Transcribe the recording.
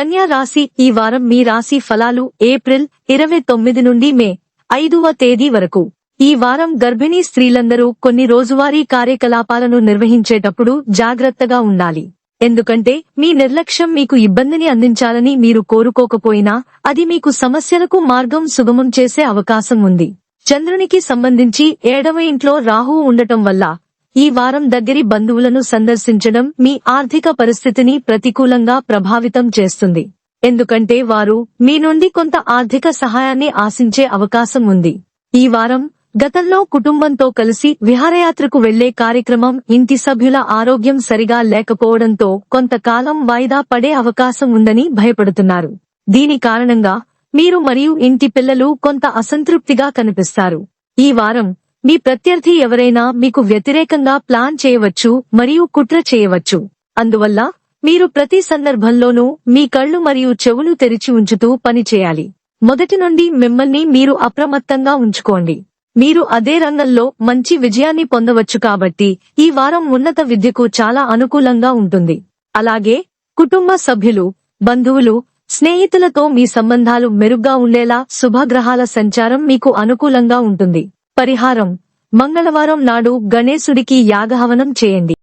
కన్యా రాశి. ఈ వారం మీ రాశి ఫలాలు ఏప్రిల్ 29 నుండి మే 5వ తేదీ వరకు. ఈ వారం గర్భిణీ స్త్రీలందరూ కొన్ని రోజువారీ కార్యకలాపాలను నిర్వహించేటప్పుడు జాగ్రత్తగా ఉండాలి. ఎందుకంటే మీ నిర్లక్ష్యం మీకు ఇబ్బందిని అందించాలని మీరు కోరుకోకపోయినా అది మీకు సమస్యలకు మార్గం సుగమం చేసే అవకాశం ఉంది. చంద్రునికి సంబంధించి 7వ ఇంట్లో రాహువు ఉండటం వల్ల ఈ వారం దగ్గరి బంధువులను సందర్శించడం మీ ఆర్థిక పరిస్థితిని ప్రతికూలంగా ప్రభావితం చేస్తుంది. ఎందుకంటే వారు మీ నుండి కొంత ఆర్థిక సహాయాన్ని ఆశించే అవకాశం ఉంది. ఈ వారం గతంలో కుటుంబంతో కలిసి విహారయాత్రకు వెళ్లే కార్యక్రమం ఇంటి సభ్యుల ఆరోగ్యం సరిగా లేకపోవడంతో కొంతకాలం వాయిదా పడే అవకాశం ఉందని భయపడుతున్నారు. దీని కారణంగా మీరు మరియు ఇంటి పిల్లలు కొంత అసంతృప్తిగా కనిపిస్తారు. ఈ వారం మీ ప్రత్యర్థి ఎవరైనా మీకు వ్యతిరేకంగా ప్లాన్ చేయవచ్చు మరియు కుట్ర చేయవచ్చు. అందువల్ల మీరు ప్రతి సందర్భంలోనూ మీ కళ్ళు మరియు చెవులు తెరిచి ఉంచుతూ పనిచేయాలి. మొదటి నుండి మిమ్మల్ని మీరు అప్రమత్తంగా ఉంచుకోండి. మీరు అదే రంగంలో మంచి విజయాన్ని పొందవచ్చు కాబట్టి ఈ వారం ఉన్నత విద్యకు చాలా అనుకూలంగా ఉంటుంది. అలాగే కుటుంబ సభ్యులు, బంధువులు, స్నేహితులతో మీ సంబంధాలు మెరుగ్గా ఉండేలా శుభగ్రహాల సంచారం మీకు అనుకూలంగా ఉంటుంది. పరిహారం: మంగళవారం నాడు గణేశుడికి యాగహవనం చేయండి.